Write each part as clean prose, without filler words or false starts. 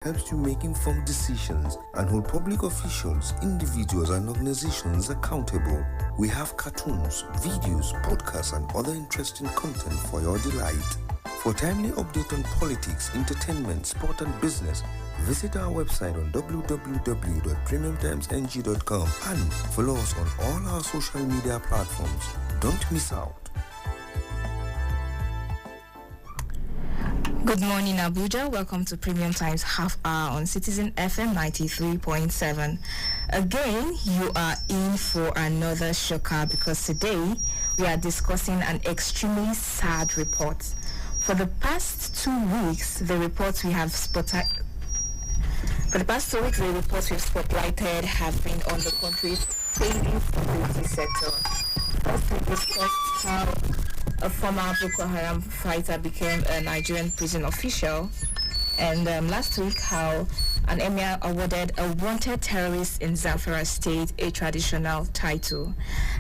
helps you make informed decisions and hold public officials, individuals, and organizations accountable. We have cartoons, videos, podcasts, and other interesting content for your delight. For timely update on politics, entertainment, sport, and business, visit our website on www.premiumtimesng.com and follow us on all our social media platforms. Don't miss out. Good morning, Abuja. Welcome to Premium Times Half Hour on Citizen FM 93.7. Again, you are in for another shocker because today we are discussing an extremely sad report. For the past 2 weeks, the reports we've spotlighted have been on the country's failing security sector. First, we discussed how a former Boko Haram fighter became a Nigerian prison official, and last week how an emir awarded a wanted terrorist in Zamfara State a traditional title.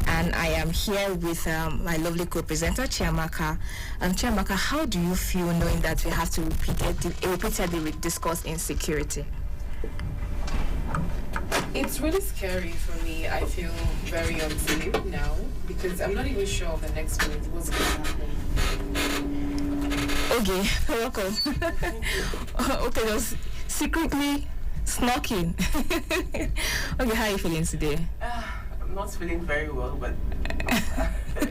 And I am here with my lovely co-presenter Chiamaka. Chiamaka, how do you feel knowing that we have to repeatedly discuss insecurity? It's really scary for me. I feel very unsafe now because I'm not even sure of the next minute what's going to happen. Okay, welcome. Okay, just secretly snorking. Okay, how are you feeling today? I'm not feeling very well, but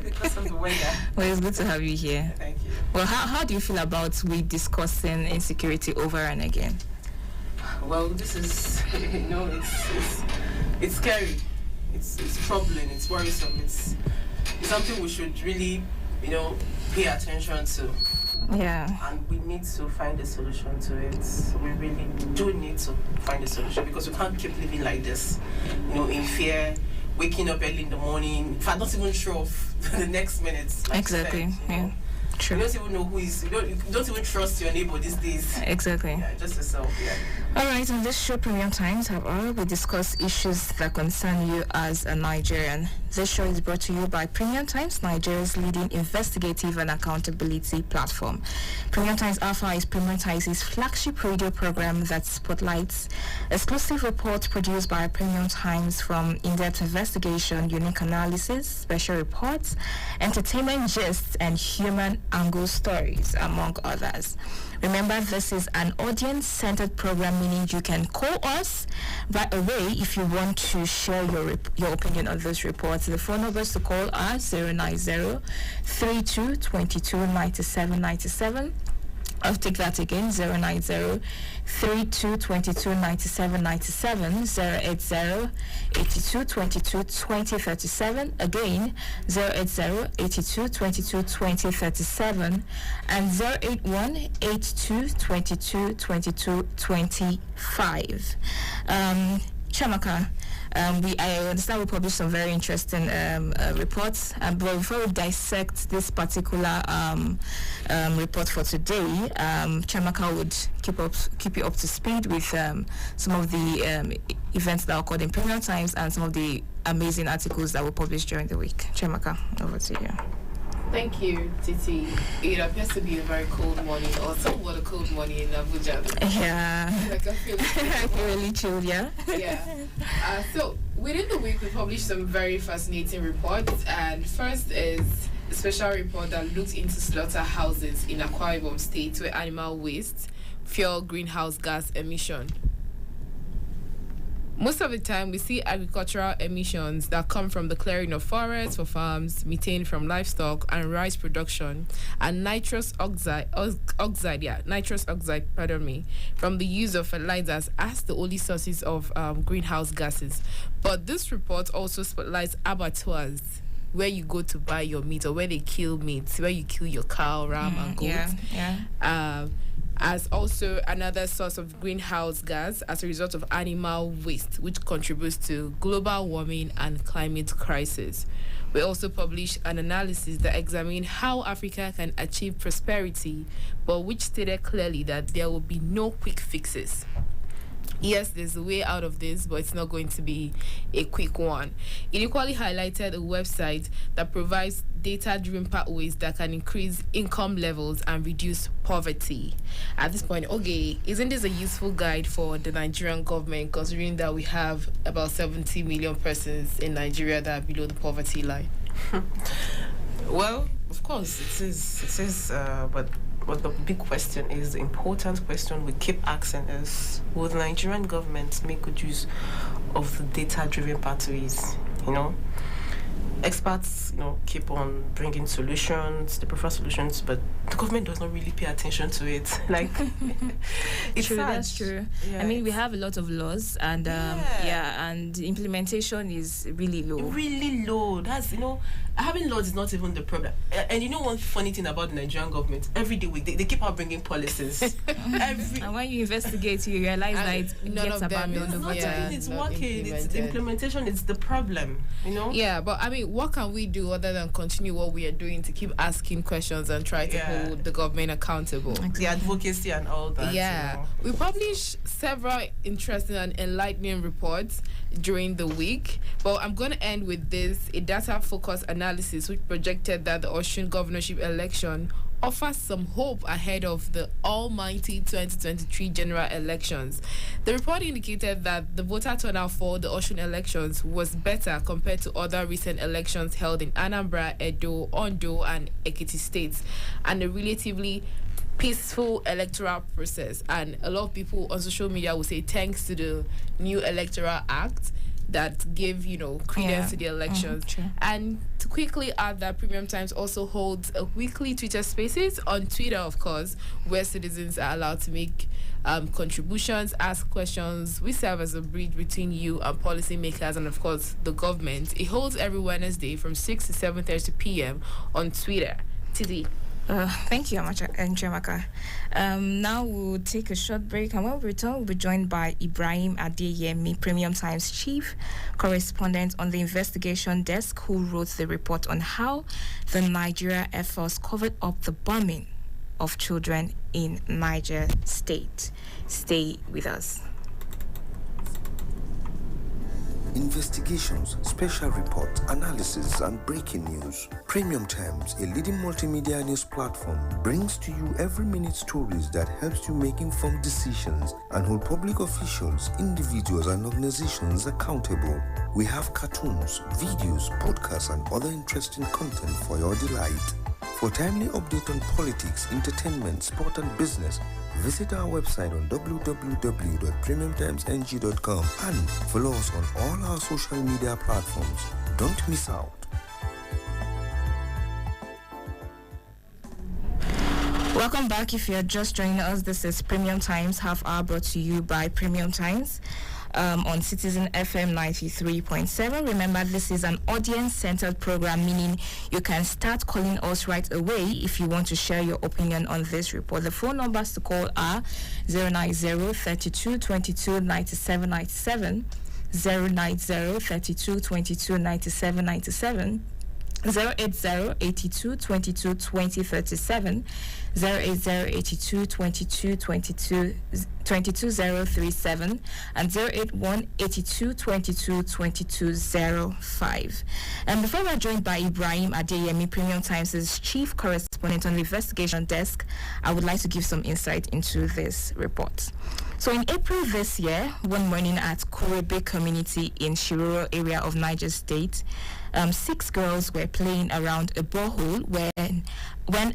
because of the weather. Well, it's good to have you here. Thank you. Well, how do you feel about we discussing insecurity over and again? Well, this is, it's scary. It's troubling. It's worrisome. It's something we should really, pay attention to. Yeah. And we need to find a solution to it. We really do need to find a solution because we can't keep living like this, in fear, waking up early in the morning. If I'm not even sure of the next minute. Like exactly. Yeah. True. You don't even know who is. You don't even trust your neighbor these days. Exactly. Yeah, just yourself. Yeah. All right. On this show, Premium Times, we discuss issues that concern you as a Nigerian. This show is brought to you by Premium Times, Nigeria's leading investigative and accountability platform. Premium Times Alpha is Premium Times' flagship radio program that spotlights exclusive reports produced by Premium Times, from in-depth investigation, unique analysis, special reports, entertainment gists, and human angle stories, among others. Remember, this is an audience-centered program, meaning you can call us right away if you want to share your opinion on those reports. The phone numbers to call are 090-3222-9797. I'll take that again, 090-3222-9797, 080-8222-2037, again, 080-8222-2037, and 081-8222-2225. Chamaka, I understand we published some very interesting reports, but before we dissect this particular report for today, Chamaka would keep you up to speed with some of the events that occurred in Premium Times and some of the amazing articles that were published during the week. Chamaka, over to you. Thank you, Titi. It appears to be a very cold morning, or somewhat a cold morning in Abuja. Yeah. Like I feel really chilled, yeah? Yeah. So, within the week, we published some very fascinating reports. And first is a special report that looked into slaughterhouses in Akwa Ibom State where animal waste fuel greenhouse gas emission. Most of the time, we see agricultural emissions that come from the clearing of forests for farms, methane from livestock and rice production, and nitrous oxide, from the use of fertilizers as the only sources of greenhouse gases. But this report also spotlights abattoirs, where you go to buy your meat, or where they kill meat, where you kill your cow, ram, and goat. As also another source of greenhouse gas as a result of animal waste, which contributes to global warming and climate crisis. We also published an analysis that examined how Africa can achieve prosperity, but which stated clearly that there will be no quick fixes. yes, there's a way out of this, but it's not going to be a quick one. It equally highlighted a website that provides data-driven pathways that can increase income levels and reduce poverty. At this point, okay, isn't this a useful guide for the Nigerian government, considering that we have about 70 million persons in Nigeria that are below the poverty line? Well, of course, it is, but the big question is, the important question we keep asking is, will the Nigerian government make good use of the data-driven pathways? Experts, keep on bringing solutions, they prefer solutions, but the government does not really pay attention to it. Like, it's True, sad. that's true. Yeah, I mean, we have a lot of laws, and and implementation is really low. Really low. That's, having laws is not even the problem. And one funny thing about the Nigerian government, every day they keep out bringing policies. And when you investigate, you realize that it none gets of them abandoned is- over Not time. even it's not working. It's the implemented. implementation. It's the problem. Yeah, but I mean, what can we do other than continue what we are doing to keep asking questions and try to Yeah. hold the government accountable? The advocacy and all that. Yeah, we published several interesting and enlightening reports during the week, but I'm going to end with this: a data-focused analysis which projected that the Osun governorship election offers some hope ahead of the almighty 2023 general elections. The report indicated that the voter turnout for the Osun elections was better compared to other recent elections held in Anambra, Edo, Ondo, and Ekiti states, and a relatively peaceful electoral process. And a lot of people on social media will say thanks to the new electoral act that gave credence to the elections. True. And to quickly add that Premium Times also holds a weekly Twitter Spaces on Twitter, of course, where citizens are allowed to make contributions, ask questions. We serve as a bridge between you and policymakers and, of course, the government. It holds every Wednesday from 6 to 7:30 p.m. on Twitter. Titi. Thank you, Njamaka. Now we'll take a short break, and when we return, we'll be joined by Ibrahim Adeyemi, Premium Times chief correspondent on the investigation desk, who wrote the report on how the Nigeria Air Force covered up the bombing of children in Niger State. Stay with us. Investigations, special reports, analysis, and breaking news. Premium Times, a leading multimedia news platform, brings to you every minute stories that helps you make informed decisions and hold public officials, individuals, and organizations accountable. We have cartoons, videos, podcasts, and other interesting content for your delight. For timely update on politics, entertainment, sport, and business, visit our website on www.premiumtimesng.com and follow us on all our social media platforms. Don't miss out. Welcome back. If you're just joining us, this is Premium Times Half Hour, brought to you by Premium Times on Citizen FM 93.7. Remember, this is an audience-centered program, meaning you can start calling us right away if you want to share your opinion on this report. The phone numbers to call are 090-3222-9797, 090-3222-9797, 080-8222-2037, 080-8222-2237, and 081-8222-2205. And before we're joined by Ibrahim Adeyemi, Premium Times' chief correspondent on the investigation desk, I would like to give some insight into this report. So in April this year, one morning at Korebe community in Shiroro area of Niger State, 6 girls were playing around a borehole when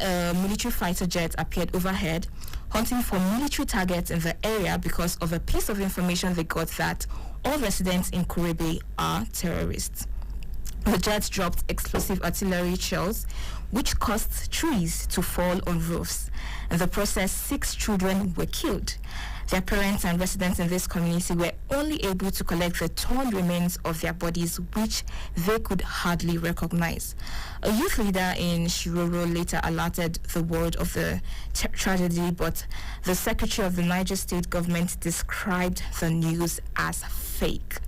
a military fighter jet appeared overhead, hunting for military targets in the area because of a piece of information they got that all residents in Korebe are terrorists. The jet dropped explosive artillery shells, which caused trees to fall on roofs. In the process, 6 children were killed. Their parents and residents in this community were only able to collect the torn remains of their bodies, which they could hardly recognize. A youth leader in Shiroro later alerted the world of the tragedy, but the secretary of the Niger State government described the news as fake.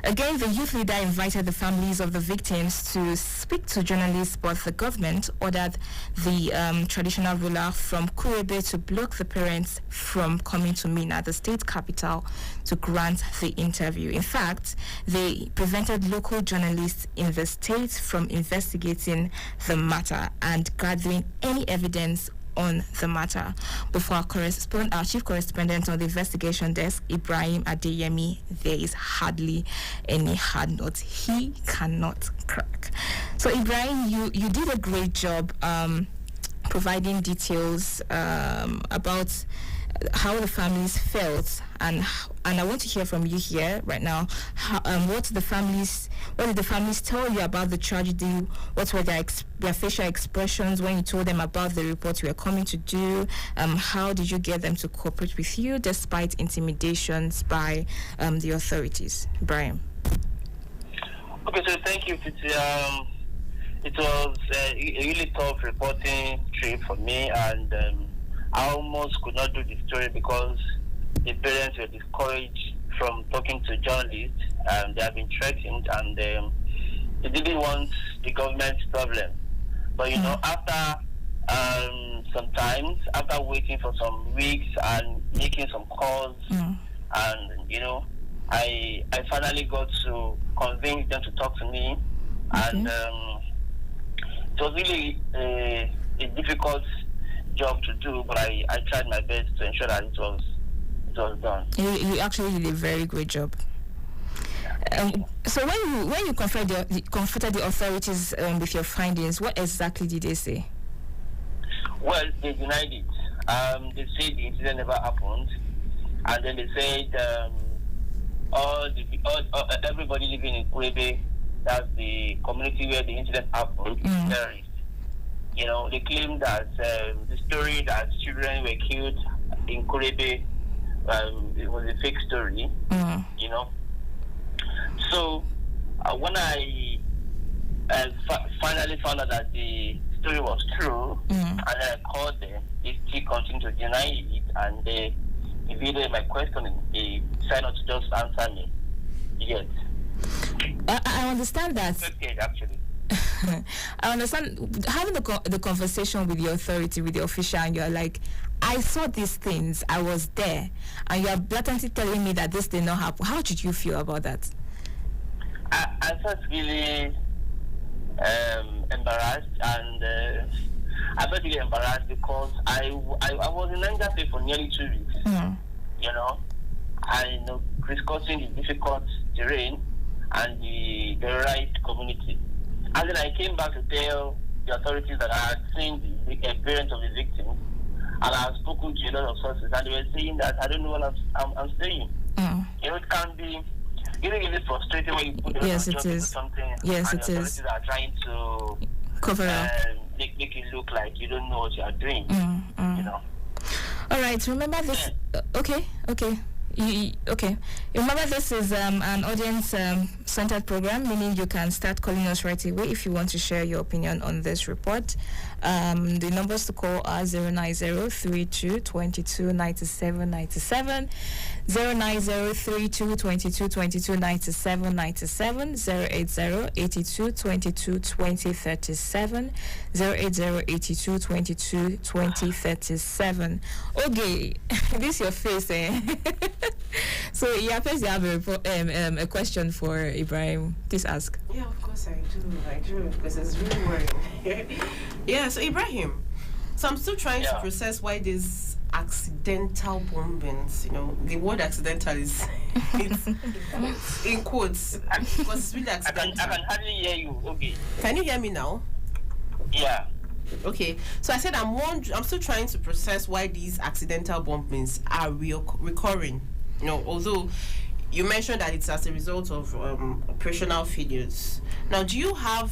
Again, the youth leader invited the families of the victims to speak to journalists, but the government ordered the traditional ruler from Kurebe to block the parents from coming to Mina, the state capital, to grant the interview. In fact, they prevented local journalists in the state from investigating the matter and gathering any evidence on the matter. Before our chief correspondent on the investigation desk, Ibrahim Adeyemi, there is hardly any hard note he cannot crack. So Ibrahim, you did a great job providing details about how the families felt, and I want to hear from you here right now. What did the families tell you about the tragedy? What were their facial expressions when you told them about the report you were coming to do? How did you get them to cooperate with you despite intimidations by the authorities? Brian. Okay, so thank you, Titi. It was a really tough reporting trip for me, and I almost could not do the story because the parents were discouraged from talking to journalists. They have been threatened, and they didn't want the government's problem. But you know, after sometimes after waiting for some weeks and making some calls, and you know, I finally got to convince them to talk to me, and it was really a difficult job to do, but I tried my best to ensure that it was done. You actually did a very great job. So when you confronted the authorities with your findings, what exactly did they say? Well, they denied it. They said the incident never happened, and then they said everybody living in Kurebe, that's the community where the incident happened, is terrorist. You know, they claim that the story that children were killed in Kurebe, it was a fake story. You know, so when I finally found out that the story was true, and then I called them, they still continued to deny it, and they evaded my questioning. They decided not to just answer me. Yes. I understand that. Okay, actually. I understand having the conversation with the authority, with the official, and you're like, I saw these things, I was there, and you're blatantly telling me that this did not happen. How did you feel about that? I felt really embarrassed, and I felt really embarrassed because I was in Nigeria for nearly 2 weeks. You know, I know discussing the difficult terrain and the right community. And then I came back to tell the authorities that I had seen the parents of the victims, and I had spoken to a lot of sources, and they were saying that I don't know what I'm saying. You know, it can be really frustrating when you put a lot of jobs into something, and the authorities are trying to cover up, make it look like you don't know what you are doing. You know. All right. Remember this. Okay. Okay. Remember, this is an audience-centered program, meaning you can start calling us right away if you want to share your opinion on this report. The numbers to call are 090-3222-9797, 090-3222-9797, 080-8222-2037, 080-8222-2037. Okay, this is your face, eh? So it appears you have a question for Ibrahim. Please ask. Yeah, of course I do, because it's really worrying. Yeah, so Ibrahim, so I'm still trying to process why these accidental bombings, you know, the word accidental is it's in quotes, because it's really accidental. I can hardly hear you. Okay. Can you hear me now? Yeah. Okay, so I said I'm still trying to process why these accidental bombings are recurring. You know, although you mentioned that it's as a result of operational failures. Now, do you have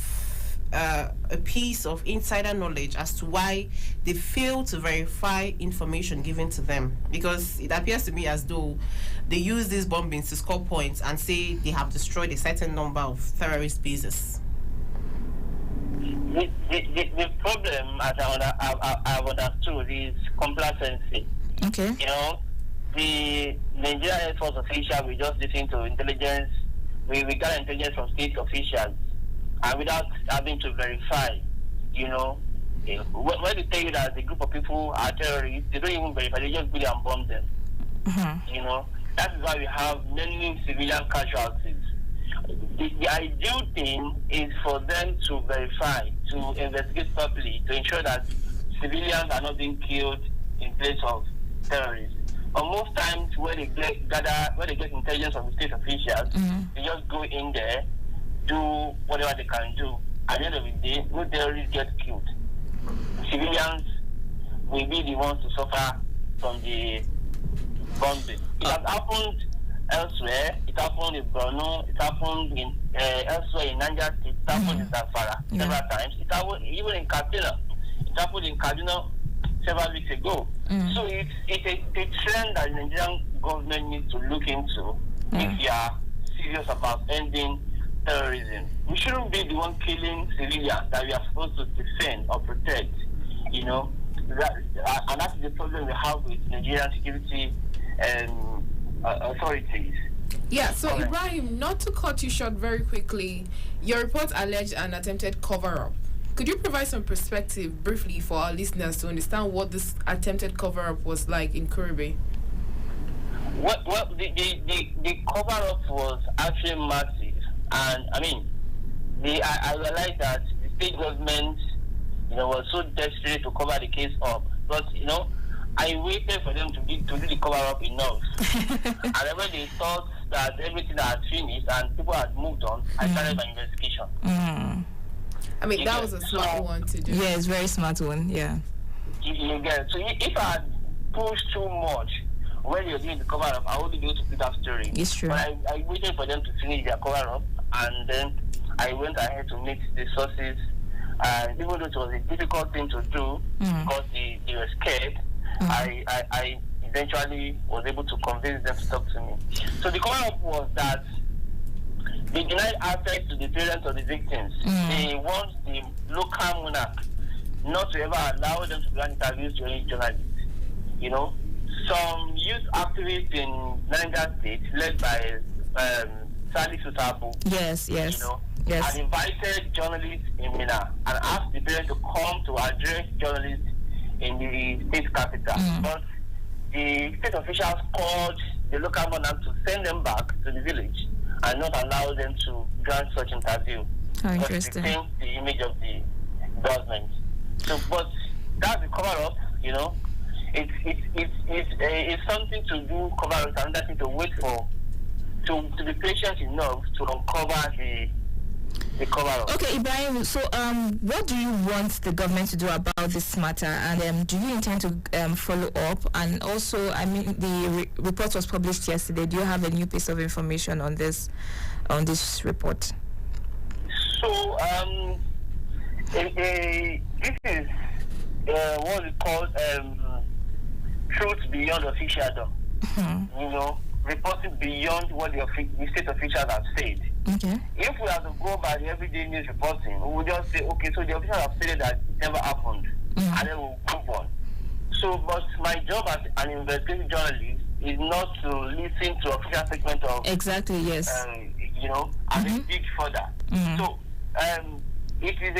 a piece of insider knowledge as to why they fail to verify information given to them? Because it appears to me as though they use these bombings to score points and say they have destroyed a certain number of terrorist bases. The problem, as I've understood, is complacency. Okay. You know, the Nigerian Air Force official will just listen to intelligence. We got intelligence from state officials, and without having to verify, you know, when they tell you that the group of people are terrorists, they don't even verify. They just go there and bomb them. You know, that is why we have many civilian casualties. The ideal thing is for them to verify, to investigate properly, to ensure that civilians are not being killed in place of terrorists. But most times, when they get intelligence from the state officials, they just go in there, do whatever they can do. At the end of the day, no terrorists get killed. Civilians will be the ones to suffer from the bombing. It has happened elsewhere. It happened in Borno. It happened in elsewhere in Niger State. It happened in Zamfara several times. It happened even in Katsina. It happened in Kaduna several weeks ago. So it's a trend that the Nigerian government needs to look into if they are serious about ending terrorism. We shouldn't be the one killing civilians that we are supposed to defend or protect. You know, and that's the problem we have with Nigerian security authorities. Yeah, so Ibrahim, not to cut you short very quickly, your report alleged an attempted cover-up. Could you provide some perspective briefly for our listeners to understand what this attempted cover-up was like in Kuribe? Well, the cover-up was actually massive, and I mean, I realized that the state government, you know, was so desperate to cover the case up, but you know, I waited for them to do the cover-up enough, and when they thought that everything had finished and people had moved on, I started my investigation. I mean, that was a smart one to do. Yeah, it's a very smart one, yeah. You get it. So if I had pushed too much when you're doing the cover-up, I wouldn't be able to put that story. It's true. But I waited for them to finish their cover-up, and then I went ahead to meet the sources. And even though it was a difficult thing to do because they were scared, I eventually was able to convince them to talk to me. So the cover-up was that they denied access to the parents of the victims. They want the local monarch not to ever allow them to grant interviews to any journalists. You know, some youth activists in Niger State, led by Sali Sutabu, you know, had invited journalists in Mina and asked the parents to come to address journalists in the state capital. But the state officials called the local monarch to send them back to the village and not allow them to grant such interview. How interesting. Because it changed the image of the government. So, but that's the cover-up, you know. It's something to do cover-up, another thing to wait for, to be patient enough to uncover the cover-up. Okay, Ibrahim, so what do you want the government to do about this matter, and do you intend to follow up? And also, I mean, the report was published yesterday. Do you have a new piece of information on this report? So this is what we call truth beyond officialdom. You know, reporting beyond what the state officials have said. Okay. If we have to go by the everyday news reporting, we will just say, okay, so the officials have stated that it never happened, and then we'll move on. So, but my job as an investigative journalist is not to listen to official statement of you know, and dig further. So, it is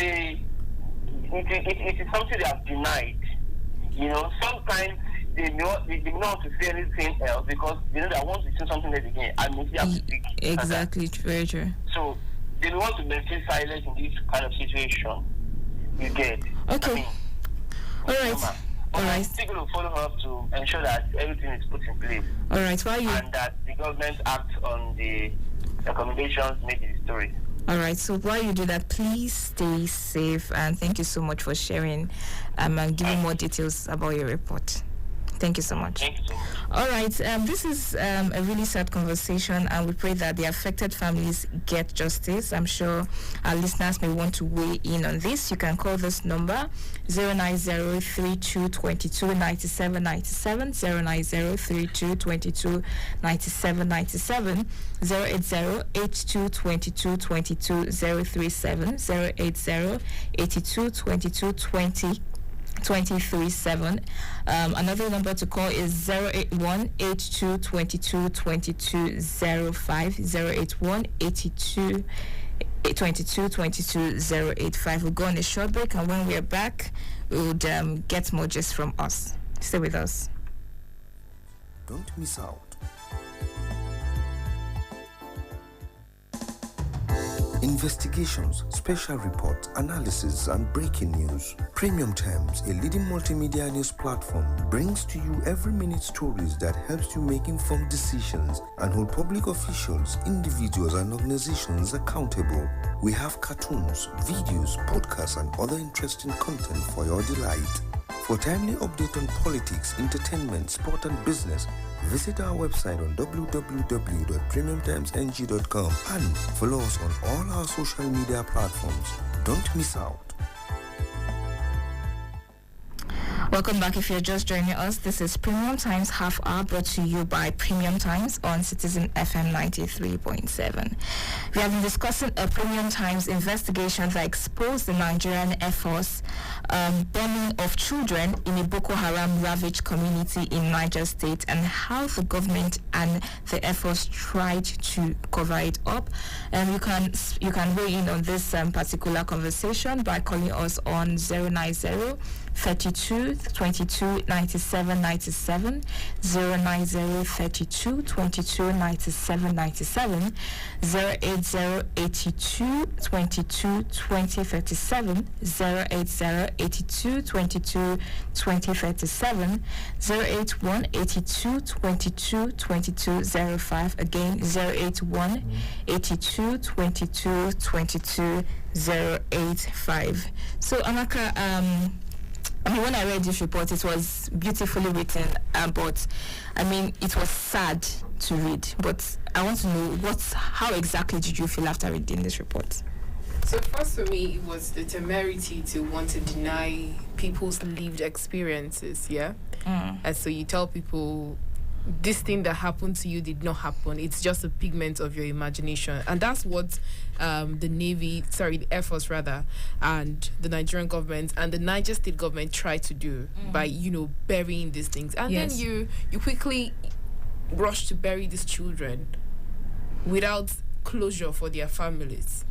something they have denied. You know, sometimes they don't want to say anything else because they know that once we say something else again, I may have to speak. Exactly, very true. So they don't want to maintain silence in this kind of situation. You get. Okay. I mean, all right. I'm still going to follow up to ensure that everything is put in place. All right. And that the government acts on the recommendations made in the story. All right, so while you do that, please stay safe, and thank you so much for sharing and giving more details about your report. Thank you so much. Thank you so much. All right, this is a really sad conversation, and we pray that the affected families get justice. I'm sure our listeners may want to weigh in on this. You can call this number 090-3222-9797, 090-3222-9797, 080-8222-22037, 080-8222-20 237. Another number to call is 081 82 22 22 05. 081 82 22 22 085. We'll go on a short break, and when we're back, we'll get more just from us. Stay with us. Don't miss out. Investigations, special reports, analysis, and breaking news. Premium Times, a leading multimedia news platform, brings to you every minute stories that helps you make informed decisions and hold public officials, individuals, and organizations accountable. We have cartoons, videos, podcasts, and other interesting content for your delight. For timely update on politics, entertainment, sport, and business, visit our website on www.premiumtimesng.com and follow us on all our social media platforms. Don't miss out. Welcome back. If you're just joining us, this is Premium Times Half Hour, brought to you by Premium Times on Citizen FM 93.7. We have been discussing a Premium Times investigation that exposed the Nigerian Air Force bombing of children in a Boko Haram ravaged community in Niger State, and how the government and the Air Force tried to cover it up. And you can weigh in on this particular conversation by calling us on 090 32 22 97 97, 090 32 22 97 97, 080 82 22 20 37, 080 82 22 20 37, 081 82 22 22 05, again 081 82 22 22 085. So Amaka, when I read this report, it was beautifully written, but it was sad to read. But I want to know how exactly did you feel after reading this report? So first for me, it was the temerity to want to deny people's lived experiences, yeah? And so you tell people, this thing that happened to you did not happen. It's just a pigment of your imagination. And that's what the Air Force rather, and the Nigerian government and the Niger State government tried to do by, burying these things. And then you quickly rush to bury these children without closure for their families.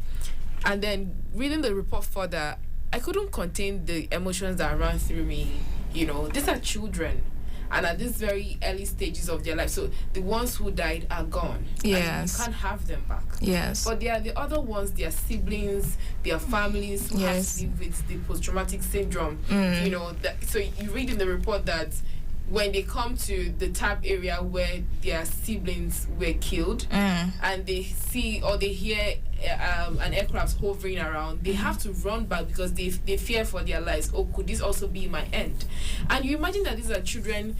And then reading the report further, I couldn't contain the emotions that ran through me. These are children. And at these very early stages of their life, so the ones who died are gone. Yes. And you can't have them back. Yes. But there are the other ones, their siblings, their families who have to live with the post-traumatic syndrome. So you read in the report that when they come to the TAP area where their siblings were killed, and they see or they hear an aircraft hovering around, they have to run back because they fear for their lives. Oh, could this also be my end? And you imagine that these are children,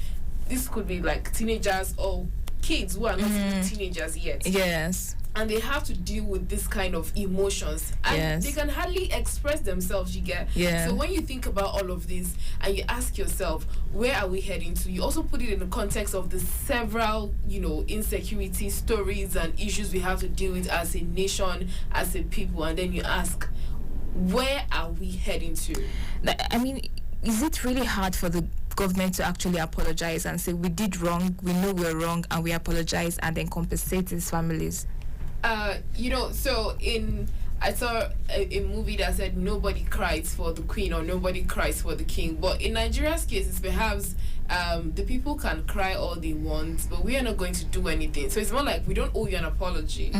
this could be like teenagers or kids who are not even teenagers yet. Yes. And they have to deal with this kind of emotions, and they can hardly express themselves, you get? Yeah. So when you think about all of this and you ask yourself, where are we heading to? You also put it in the context of the several, insecurity stories and issues we have to deal with as a nation, as a people, and then you ask, where are we heading to? Is it really hard for the government to actually apologize and say, we did wrong, we know we're wrong, and we apologize, and then compensate his families? I saw a movie that said nobody cries for the queen or nobody cries for the king. But in Nigeria's case, it's perhaps the people can cry all they want, but we are not going to do anything. So it's more like we don't owe you an apology.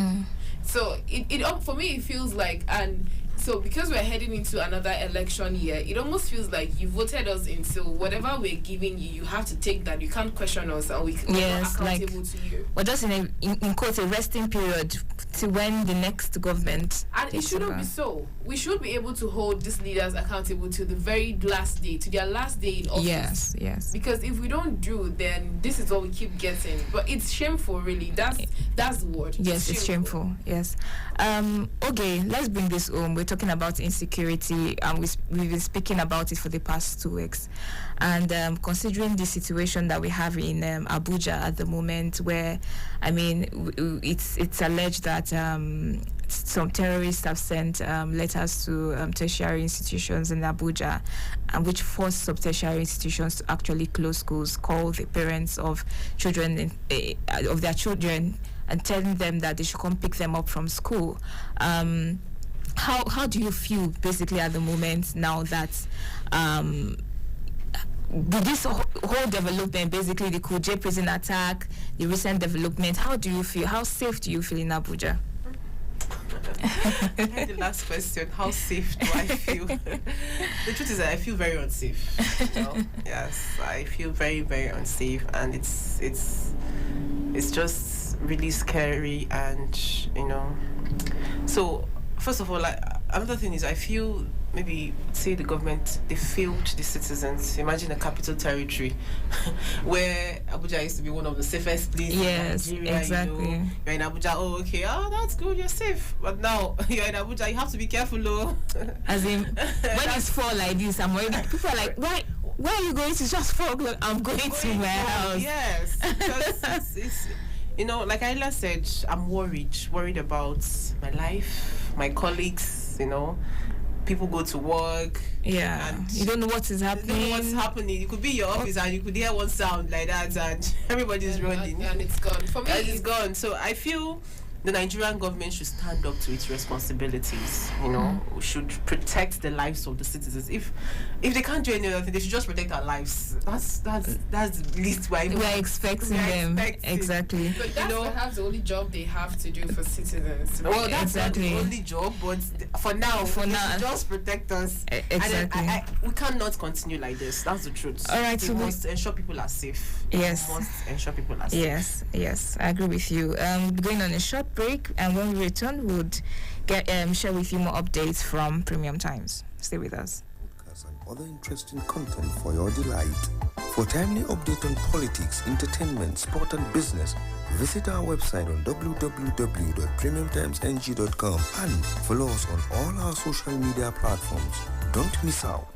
So it for me, it feels like, and so because we're heading into another election year, it almost feels like you voted us in, so whatever we're giving you, you have to take that. You can't question us, and we're not accountable to you. We're just in quote a resting period to when the next government. And it shouldn't be so. We should be able to hold these leaders accountable to the very last day, to their last day in office. Yes. Because if we don't do, then this is what we keep getting. But it's shameful, really. That's the word. Yes, it's shameful. Yes. Okay, let's bring this home. We talking about insecurity, and we've been speaking about it for the past 2 weeks. And considering the situation that we have in Abuja at the moment, where, I mean, it's alleged that some terrorists have sent letters to tertiary institutions in Abuja, and which forced some tertiary institutions to actually close schools, call the parents of children of their children, and telling them that they should come pick them up from school. How do you feel basically at the moment now that with this whole development, basically the Kuje prison attack, the recent development, how do you feel? How safe do you feel in Abuja? The last question, how safe do I feel? The truth is that I feel very unsafe. You know? Yes, I feel very, very unsafe, and it's just really scary. And so first of all, like, another thing is, I feel maybe, say, the government, they failed the citizens. Imagine a capital territory where Abuja used to be one of the safest places in Nigeria. Exactly. You're in Abuja, that's good, you're safe. But now you're in Abuja, you have to be careful, though. As in, when it's 4 like this, I'm worried. People are like, why are you going to just 4 o'clock? I'm going to my house. Yes, because it's like Ayla said, I'm worried about my life, my colleagues, people go to work. Yeah. And you don't know what is happening. You don't know what's happening. You could be in your office and you could hear one sound like that, and everybody's running. And it's gone. For me, it's gone. So I feel the Nigerian government should stand up to its responsibilities. We should protect the lives of the citizens. If they can't do any other thing, they should just protect our lives. That's the least we're expecting them. Exactly. But that's perhaps the only job they have to do for citizens. Right? Well, that's not the only job, but for now, should just protect us. Exactly. And we cannot continue like this. That's the truth. All right. We must ensure people are safe. Yes. We must ensure people are safe. Yes, I agree with you. Going on a short break, and when we return, we'll share with you more updates from Premium Times. Stay with us. Podcasts and other interesting content for your delight. For timely update on politics, entertainment, sport and business, visit our website on www.premiumtimesng.com and follow us on all our social media platforms. Don't miss out.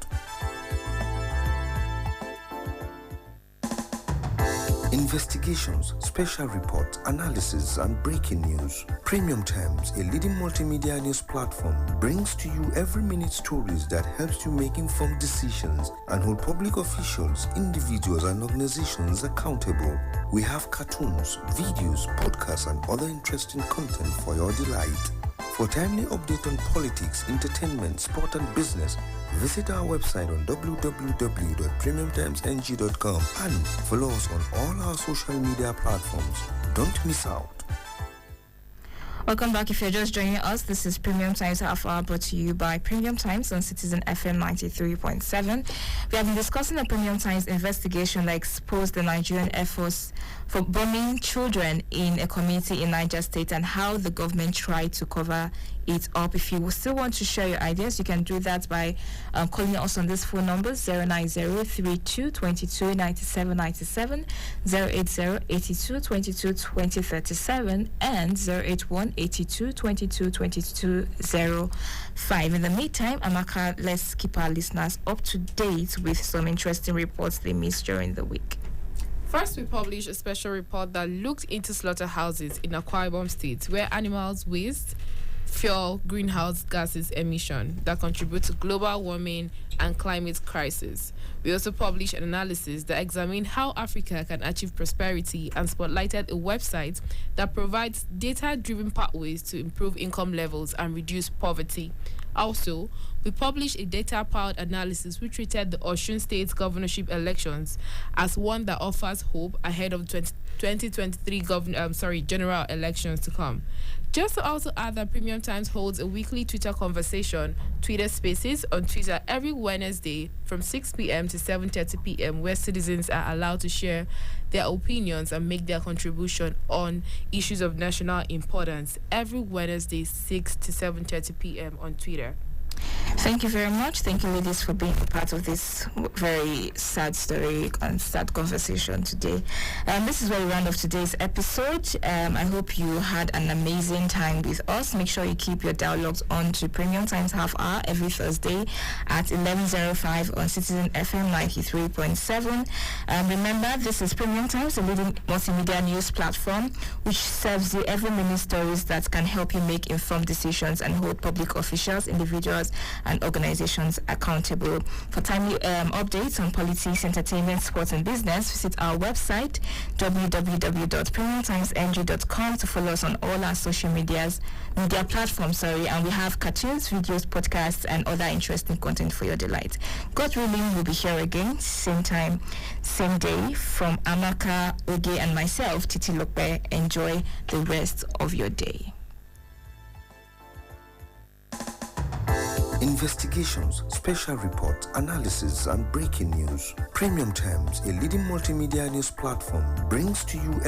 Investigations, special reports, analysis, and breaking news. Premium Times, a leading multimedia news platform, brings to you every minute stories that helps you make informed decisions and hold public officials, individuals, and organizations accountable. We have cartoons, videos, podcasts, and other interesting content for your delight. For timely update on politics, entertainment, sport, and business, visit our website on www.premiumtimesng.com and follow us on all our social media platforms. Don't miss out. Welcome back. If you're just joining us, this is Premium Times Half Hour, brought to you by Premium Times on Citizen FM 93.7. We have been discussing the Premium Times investigation that exposed the Nigerian Air Force for bombing children in a community in Niger State and how the government tried to cover it up. If you still want to share your ideas, you can do that by calling us on this phone number 090-3222-9797, 080-8222-2037, and 081-8222-2205. In the meantime, Amaka, let's keep our listeners up to date with some interesting reports they missed during the week. First, we published a special report that looked into slaughterhouses in Akwa Ibom State, where animals waste fuel greenhouse gases emission that contribute to global warming and climate crisis. We also published an analysis that examined how Africa can achieve prosperity and spotlighted a website that provides data-driven pathways to improve income levels and reduce poverty. Also, we published a data-powered analysis which treated the Osun State governorship elections as one that offers hope ahead of 2023 general elections to come. Just to also add that Premium Times holds a weekly Twitter conversation, Twitter Spaces, on Twitter every Wednesday from 6 p.m. to 7:30 p.m., where citizens are allowed to share their opinions and make their contribution on issues of national importance every Wednesday, 6 to 7:30 p.m. on Twitter. Thank you very much. Thank you, ladies, for being a part of this very sad story and sad conversation today. This is where we round off today's episode. I hope you had an amazing time with us. Make sure you keep your dial logged on to Premium Times Half Hour every Thursday at 11:05 on Citizen FM 93.7. Remember, this is Premium Times, a leading multimedia news platform which serves you every minute stories that can help you make informed decisions and hold public officials, individuals, and organizations accountable. For timely updates on politics, entertainment, sports, and business, visit our website www.premiumtimesng.com to follow us on all our social media platforms. And we have cartoons, videos, podcasts, and other interesting content for your delight. God willing, we'll be here again, same time, same day. From Amaka, Oge, and myself, Titi Lokpe. Enjoy the rest of your day. Investigations, special reports, analysis, and breaking news. Premium Times, a leading multimedia news platform, brings to you